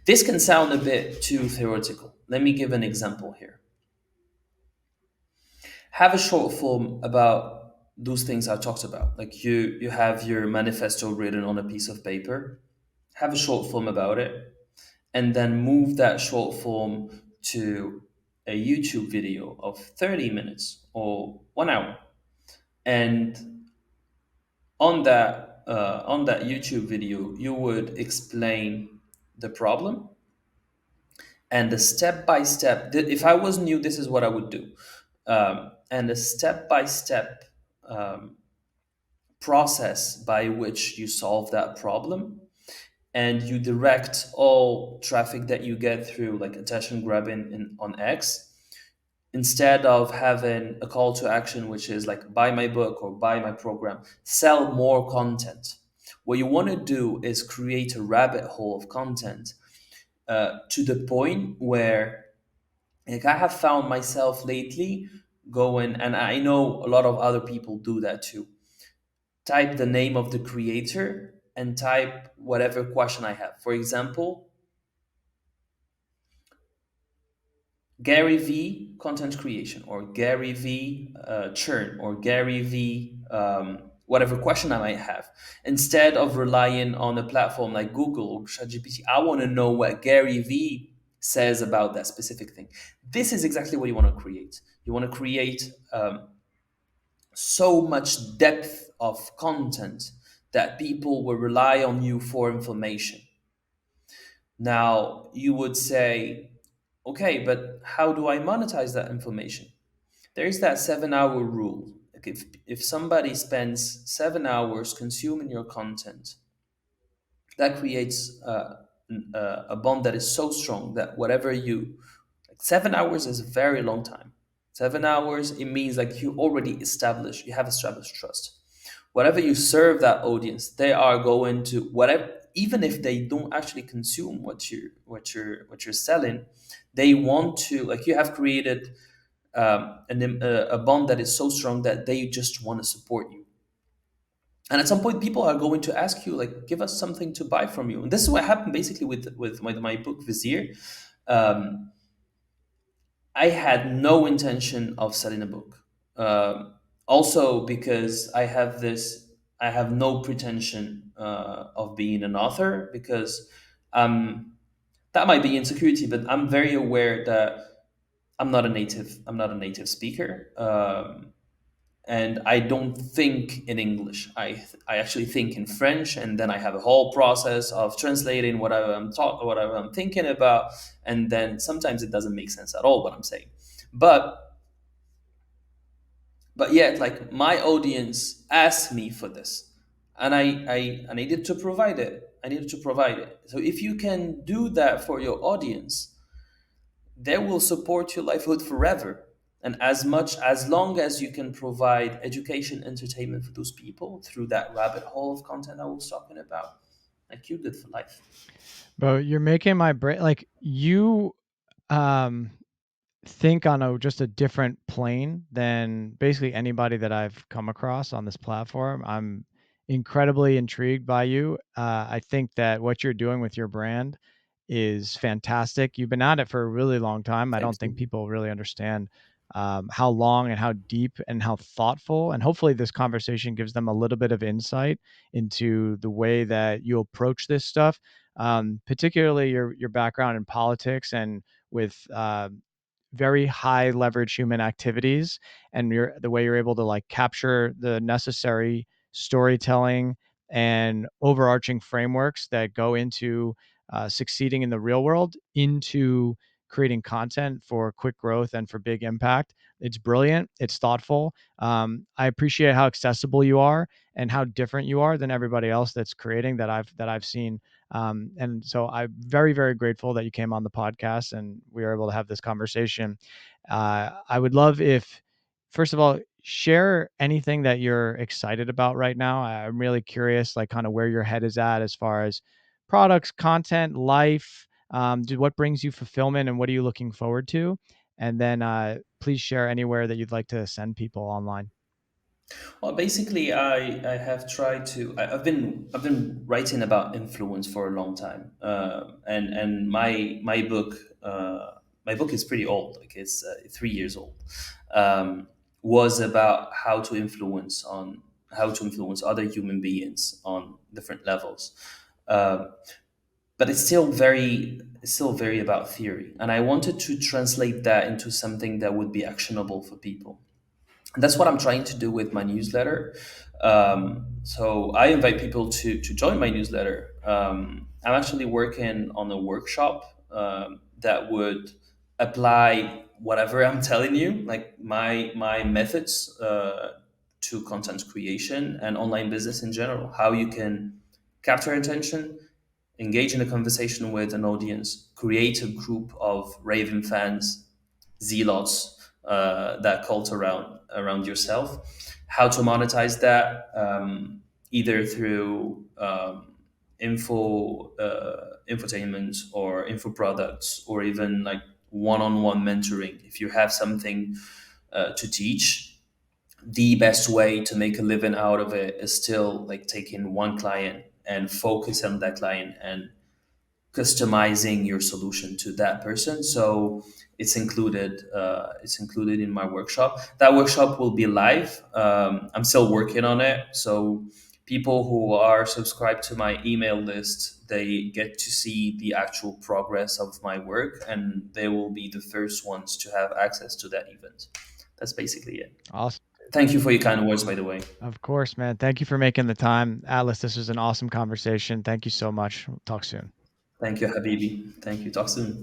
Speaker 2: This can sound a bit too theoretical. Let me give an example here. Have a short form about those things I talked about. Like you have your manifesto written on a piece of paper. Have a short form about it, and then move that short form to a YouTube video of 30 minutes or 1 hour. And on that YouTube video, you would explain the problem and the step by step. If I was new, this is what I would do, and the step by step process by which you solve that problem, and you direct all traffic that you get through like attention grabbing on X, instead of having a call to action which is like buy my book or buy my program, sell more content. What you want to do is create a rabbit hole of content, to the point where, like, I have found myself lately going, and I know a lot of other people do that too, type the name of the creator and type whatever question I have. For example, Gary V content creation, or Gary V churn, or Gary V whatever question I might have. Instead of relying on a platform like Google or ChatGPT, I want to know what Gary V says about that specific thing. This is exactly what you want to create. You want to create so much depth of content that people will rely on you for information. Now, you would say, okay, but how do I monetize that information? There is that 7 hour rule. Like if somebody spends 7 hours consuming your content, that creates a bond that is so strong that whatever you, like 7 hours is a very long time. 7 hours, it means like you have established trust. Whatever you serve that audience, they are going to, whatever, even if they don't actually consume what you're selling, they want to, like, you have created a bond that is so strong that they just want to support you. And at some point, people are going to ask you, like, give us something to buy from you. And this is what happened basically with my book Vizier. Um, I had no intention of selling a book. Also, because I have no pretension of being an author, because that might be insecurity, but I'm very aware that I'm not a native speaker. And I don't think in English. I actually think in French, and then I have a whole process of translating what I'm thinking about, and then sometimes it doesn't make sense at all what I'm saying. But yet, like, my audience asked me for this, and I needed to provide it. I needed to provide it. So if you can do that for your audience, they will support your livelihood forever. And as long as you can provide education, entertainment for those people through that rabbit hole of content I was talking about, like, you good for life.
Speaker 1: But you're making my brain like you um think on just a different plane than basically anybody that I've come across on this platform. I'm incredibly intrigued by you. I think that what you're doing with your brand is fantastic. You've been at it for a really long time. I
Speaker 2: Thank
Speaker 1: don't think
Speaker 2: you.
Speaker 1: people really understand how long and how deep and how thoughtful. And hopefully, this conversation gives them a little bit of insight into the way that you approach this stuff, particularly your background in politics and with very high leverage human activities, and the way you're able to like capture the necessary storytelling and overarching frameworks that go into succeeding in the real world into creating content for quick growth and for big impact. It's brilliant. It's thoughtful. I appreciate how accessible you are and how different you are than everybody else that's creating that I've seen. And so I'm very, very grateful that you came on the podcast and we were able to have this conversation. I would love if, first of all, share anything that you're excited about right now. I'm really curious, like kind of where your head is at as far as products, content, life. What brings you fulfillment, and what are you looking forward to? And then please share anywhere that you'd like to send people online.
Speaker 2: Well, basically, I have tried to. I've been writing about influence for a long time, and my book is pretty old. Like it's 3 years old. Um, was about how to influence other human beings on different levels. Um, but it's still very about theory, and I wanted to translate that into something that would be actionable for people. That's what I'm trying to do with my newsletter. So I invite people to join my newsletter. I'm actually working on a workshop that would apply whatever I'm telling you, like my methods to content creation and online business in general. How you can capture attention, engage in a conversation with an audience, create a group of raving fans, zealots, that cult around yourself, how to monetize that, either through infotainment or info products, or even like one-on-one mentoring. If you have something to teach, the best way to make a living out of it is still like taking one client and focus on that client and customizing your solution to that person. So it's included in my workshop. That workshop will be live. I'm still working on it. So people who are subscribed to my email list, they get to see the actual progress of my work, and they will be the first ones to have access to that event. That's basically it.
Speaker 1: Awesome.
Speaker 2: Thank you for your kind words, by the way.
Speaker 1: Of course, man. Thank you for making the time. Atlas, this was an awesome conversation. Thank you so much. We'll talk soon.
Speaker 2: Thank you, Habibi. Thank you. Talk soon.